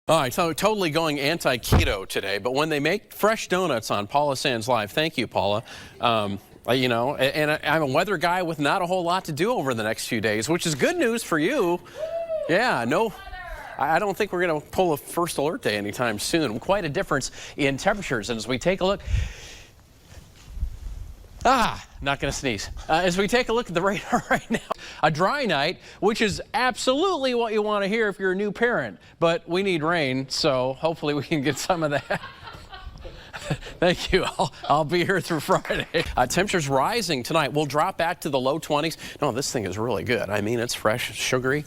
All right, so totally going anti-keto today, but when they make fresh donuts on Paula Sands Live, thank you, Paula. You know, and I'm a weather guy with not a whole lot to do over the next few days, which is good news for you. Yeah, no, I don't think we're going to pull a first alert day anytime soon. Quite a difference in temperatures, and as we take a look, not going to sneeze. As we take a look at the radar right now, a dry night, which is absolutely what you want to hear if you're a new parent, but we need rain, so hopefully we can get some of that. Thank you. I'll be here through Friday. Temperatures rising tonight. We'll drop back to the low 20s. No, this thing is really good. I mean, it's fresh, sugary,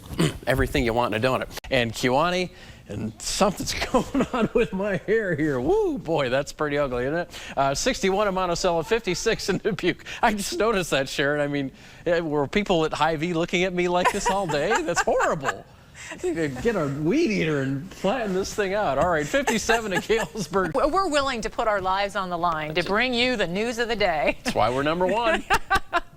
everything you want in a donut. And Kiwani, and something's going on with my hair here. Woo, boy, that's pretty ugly, isn't it? 61 in Monticello, 56 in Dubuque. I just noticed that, Sharon. I mean, were people at Hy-Vee looking at me like this all day? That's horrible. I think I'd get a weed eater and flatten this thing out. All right, 57 at Galesburg. We're willing to put our lives on the line to bring you the news of the day. That's why we're number one.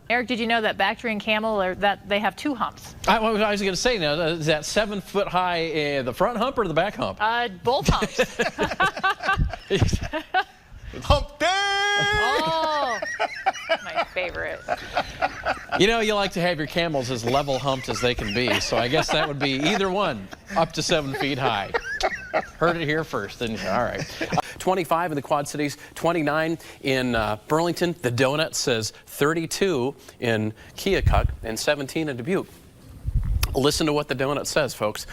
Eric, did you know that Bactrian camel, that they have two humps? I was going to say, now, is that 7 foot high the front hump or the back hump? Both humps. Hump day! Oh, my favorite. You know, you like to have your camels as level humped as they can be, so I guess that would be either one, up to 7 feet high. Heard it here first, didn't you? All right. 25 in the Quad Cities, 29 in Burlington. The Donut says 32 in Keokuk and 17 in Dubuque. Listen to what the Donut says, folks.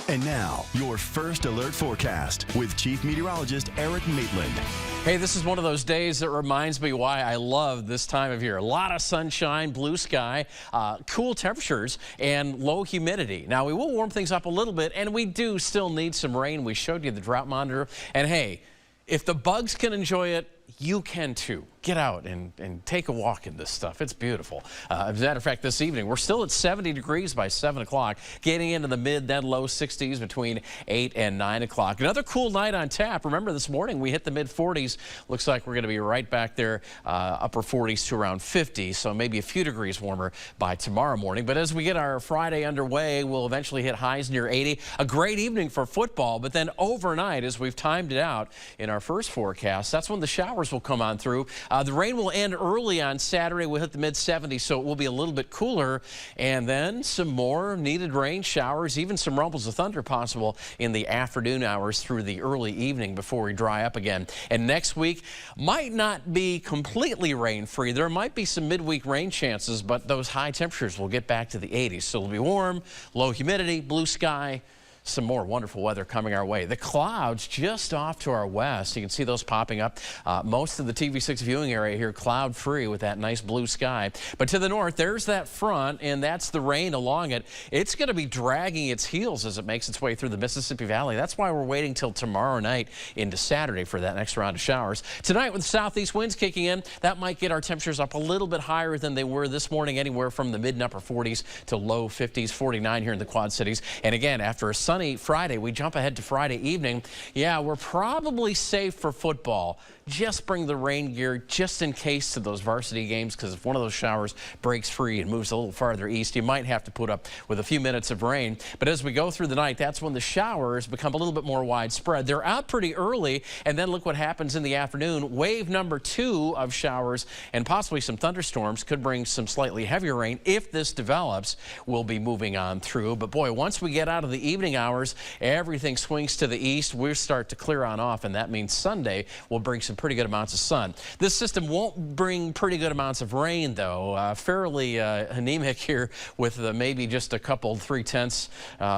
And now, your first alert forecast with Chief Meteorologist Erik Maitland. Hey, this is one of those days that reminds me why I love this time of year. A lot of sunshine, blue sky, cool temperatures, and low humidity. Now, we will warm things up a little bit, and we do still need some rain. We showed you the drought monitor. And hey, if the bugs can enjoy it, you can too. Get out and take a walk in this stuff. It's beautiful. As a matter of fact, this evening, we're still at 70 degrees by 7 o'clock, getting into the mid, then low 60s between 8 and 9 o'clock. Another cool night on tap. Remember, this morning we hit the mid 40s. Looks like we're going to be right back there, upper 40s to around 50, so maybe a few degrees warmer by tomorrow morning. But as we get our Friday underway, we'll eventually hit highs near 80. A great evening for football, but then overnight, as we've timed it out in our first forecast, that's when the showers will come on through. The rain will end early on Saturday. We'll hit the mid-70s, so it will be a little bit cooler. And then some more needed rain showers, even some rumbles of thunder possible in the afternoon hours through the early evening before we dry up again. And next week might not be completely rain-free. There might be some midweek rain chances, but those high temperatures will get back to the 80s. So it'll be warm, low humidity, blue sky. Some more wonderful weather coming our way. The clouds just off to our west. You can see those popping up. Most of the TV6 viewing area here cloud free with that nice blue sky. But to the north, there's that front, and that's the rain along it. It's going to be dragging its heels as it makes its way through the Mississippi Valley. That's why we're waiting till tomorrow night into Saturday for that next round of showers. Tonight, with southeast winds kicking in, that might get our temperatures up a little bit higher than they were this morning, anywhere from the mid and upper 40s to low 50s, 49 here in the Quad Cities. And again, after a sunny Friday, we jump ahead to Friday evening. Yeah, we're probably safe for football. Just bring the rain gear just in case to those varsity games, because if one of those showers breaks free and moves a little farther east, you might have to put up with a few minutes of rain. But as we go through the night, that's when the showers become a little bit more widespread. They're out pretty early, and then look what happens in the afternoon. Wave number 2 of showers and possibly some thunderstorms could bring some slightly heavier rain. If this develops, we'll be moving on through. But boy, once we get out of the evening hours, everything swings to the east. We'll start to clear on off, and that means Sunday will bring some pretty good amounts of sun. This system won't bring pretty good amounts of rain, though. Fairly anemic here with maybe just a couple, 3/10,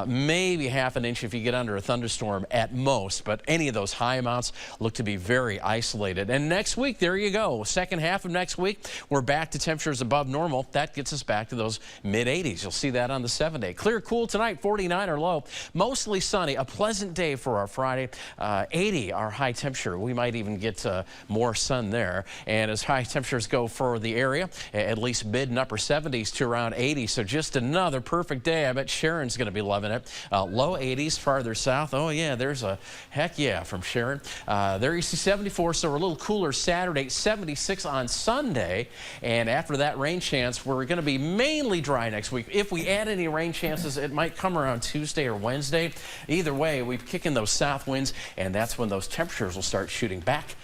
maybe half an inch if you get under a thunderstorm at most. But any of those high amounts look to be very isolated. And next week, there you go. Second half of next week, we're back to temperatures above normal. That gets us back to those mid-80s. You'll see that on the 7-day. Clear, cool tonight, 49 or low. Mostly sunny. A pleasant day for our Friday. 80 our high temperature. We might even get more sun there. And as high temperatures go for the area, at least mid and upper 70s to around 80. So just another perfect day. I bet Sharon's going to be loving it. Low 80s farther south. Oh yeah, there's a heck yeah from Sharon. There you see 74, so we're a little cooler Saturday, 76 on Sunday. And after that rain chance, we're going to be mainly dry next week. If we add any rain chances, it might come around Tuesday or Wednesday. Either way, we kick in those south winds, and that's when those temperatures will start shooting back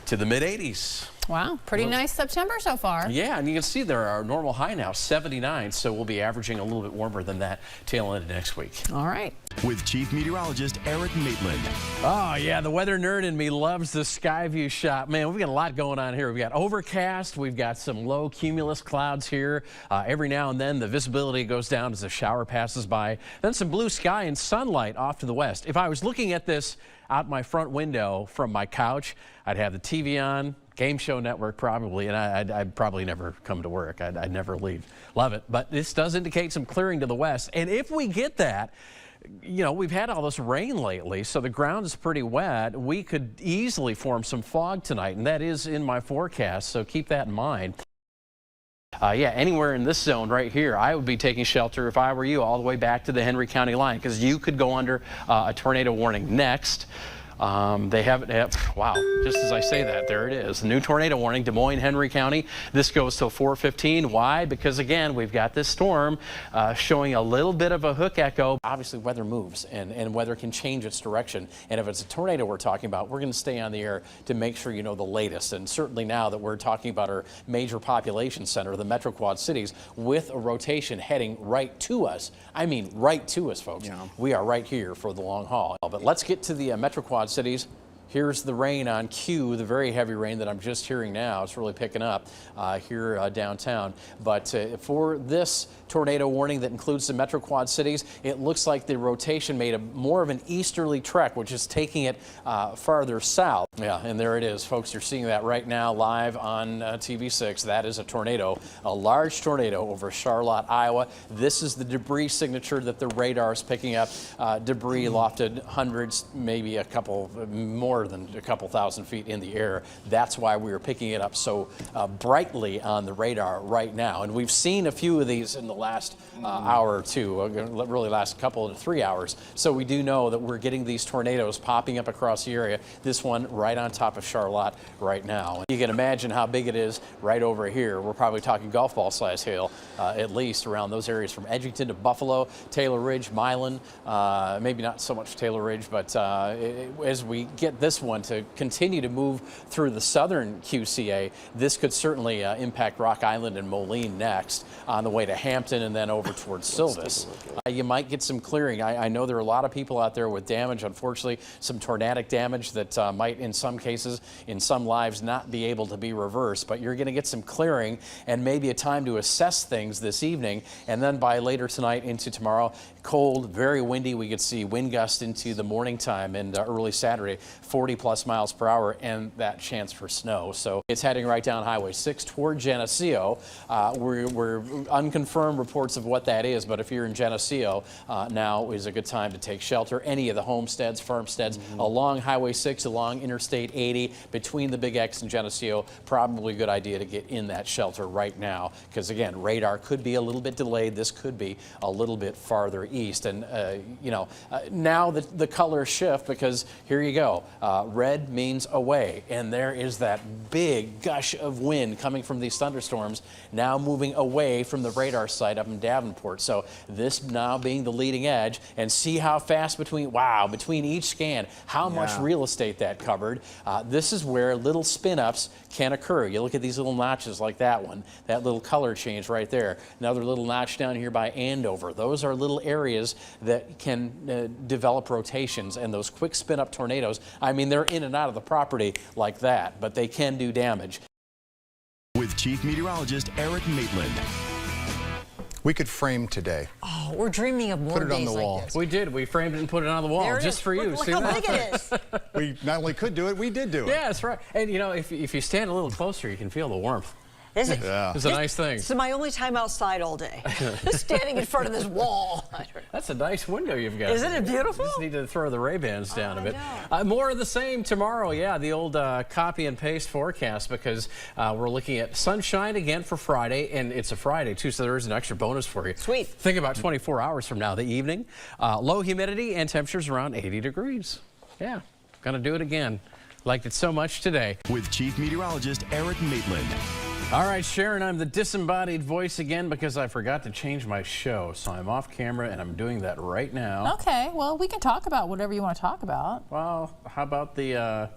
to the mid 80s. Wow, pretty nice September so far. Yeah, and you can see there our normal high now, 79, so we'll be averaging a little bit warmer than that tail end of next week. All right. With Chief Meteorologist Erik Maitland. Oh, yeah, the weather nerd in me loves the sky view shot. Man, we've got a lot going on here. We've got overcast. We've got some low cumulus clouds here. Every now and then, the visibility goes down as a shower passes by. Then some blue sky and sunlight off to the west. If I was looking at this out my front window from my couch, I'd have the TV on, Game Show Network probably, and I'd probably never come to work. I'd never leave. Love it. But this does indicate some clearing to the west. And if we get that, you know, we've had all this rain lately, so the ground is pretty wet. We could easily form some fog tonight, and that is in my forecast, so keep that in mind. Yeah, anywhere in this zone right here, I would be taking shelter if I were you all the way back to the Henry County line, because you could go under a tornado warning next. They haven't had, wow, just as I say that, there it is. The new tornado warning, Des Moines, Henry County. This goes till 4:15. Why? Because, again, we've got this storm showing a little bit of a hook echo. Obviously, weather moves, and weather can change its direction. And if it's a tornado we're talking about, we're going to stay on the air to make sure you know the latest. And certainly now that we're talking about our major population center, the Metro Quad Cities, with a rotation heading right to us. I mean, right to us, folks. Yeah. We are right here for the long haul. But let's get to the Metro Quad Cities. Here's the rain on cue, the very heavy rain that I'm just hearing now. It's really picking up here downtown. But for this tornado warning that includes the Metro Quad Cities, it looks like the rotation made more of an easterly trek, which is taking it farther south. Yeah, and there it is, folks. You're seeing that right now live on TV6. That is a tornado, a large tornado over Charlotte, Iowa. This is the debris signature that the radar is picking up. Debris lofted hundreds, maybe a couple more than a couple thousand feet in the air. That's why we are picking it up so brightly on the radar right now. And we've seen a few of these in the last hour or two, really last couple to 3 hours. So we do know that we're getting these tornadoes popping up across the area. This one right on top of Charlotte right now. You can imagine how big it is right over here. We're probably talking golf ball size hail, at least around those areas from Edgerton to Buffalo, Taylor Ridge, Milan, maybe not so much Taylor Ridge, but as we get this one to continue to move through the southern QCA, this could certainly impact Rock Island and Moline next on the way to Hampton and then over towards Silvis. You might get some clearing. I know there are a lot of people out there with damage, unfortunately, some tornadic damage that might in some cases, in some lives, not be able to be reversed, but you're going to get some clearing and maybe a time to assess things this evening, and then by later tonight into tomorrow, cold, very windy. We could see wind gusts into the morning time and early Saturday, 40+ miles per hour, and that chance for snow. So it's heading right down Highway 6 toward Geneseo. We're unconfirmed reports of what that is, but if you're in Geneseo, now is a good time to take shelter. Any of the homesteads, farmsteads along Highway 6, along Interstate 80, between the Big X and Geneseo, probably a good idea to get in that shelter right now, because again, radar could be a little bit delayed. This could be a little bit farther east. And now the colors shift, because here you go. Red means away, and there is that big gush of wind coming from these thunderstorms now moving away from the radar site up in Davenport. So this now being the leading edge, and see how fast between each scan, how much real estate that covered. This is where little spin-ups can occur. You look at these little notches like that one, that little color change right there. Another little notch down here by Andover. Those are little areas that can develop rotations, and those quick spin-up tornadoes, I mean, they're in and out of the property like that, but they can do damage. With Chief Meteorologist Erik Maitland. We could frame today. Oh, we're dreaming of more Put it on days the like wall. this. We did. We framed it and put it on the wall There it just is. for you. Look See how that? big it is. We not only could do it, we did do it. Yeah, that's right. And you know, if you stand a little closer, you can feel the warmth. Is it? Yeah. It's a nice thing. This is my only time outside all day. Just standing in front of this wall. That's a nice window you've got. Isn't it beautiful? Just need to throw the Ray-Bans down a bit. know. More of the same tomorrow. Yeah, the old copy and paste forecast, because we're looking at sunshine again for Friday, and it's a Friday too, so there's an extra bonus for you. Sweet. Think about 24 hours from now, the evening. Low humidity and temperatures around 80 degrees. Yeah, gonna do it again. Liked it so much today. With Chief Meteorologist Erik Maitland. All right, Sharon, I'm the disembodied voice again because I forgot to change my show. So I'm off camera and I'm doing that right now. Okay, well, we can talk about whatever you want to talk about. Well, how about the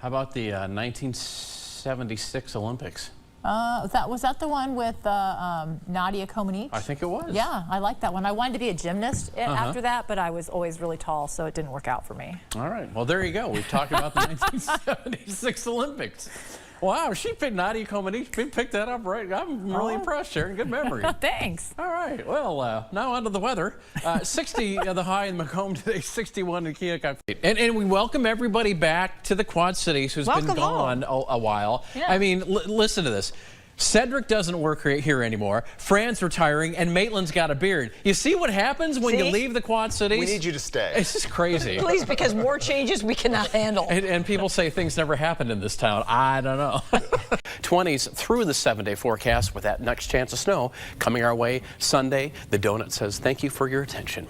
1976 Olympics? Was that the one with Nadia Comaneci? I think it was. Yeah, I like that one. I wanted to be a gymnast after that, but I was always really tall, so it didn't work out for me. All right. Well, there you go. We've talked about the 1976 Olympics. Wow, she picked Nadia Comaneci. She picked that up right. I'm really impressed, Sharon. Good memory. Thanks. All right. Well, now on to the weather. 60 the high in Macomb today, 61 in Keokuk. And we welcome everybody back to the Quad Cities who's been gone a while. Yeah. I mean, listen to this. Cedric doesn't work here anymore. Fran's retiring, and Maitland's got a beard. You see what happens when you leave the Quad Cities? We need you to stay. It's just crazy. Please, because more changes we cannot handle. And people say things never happened in this town. I don't know. 20s through the 7-day forecast with that next chance of snow coming our way Sunday. The Donut says thank you for your attention.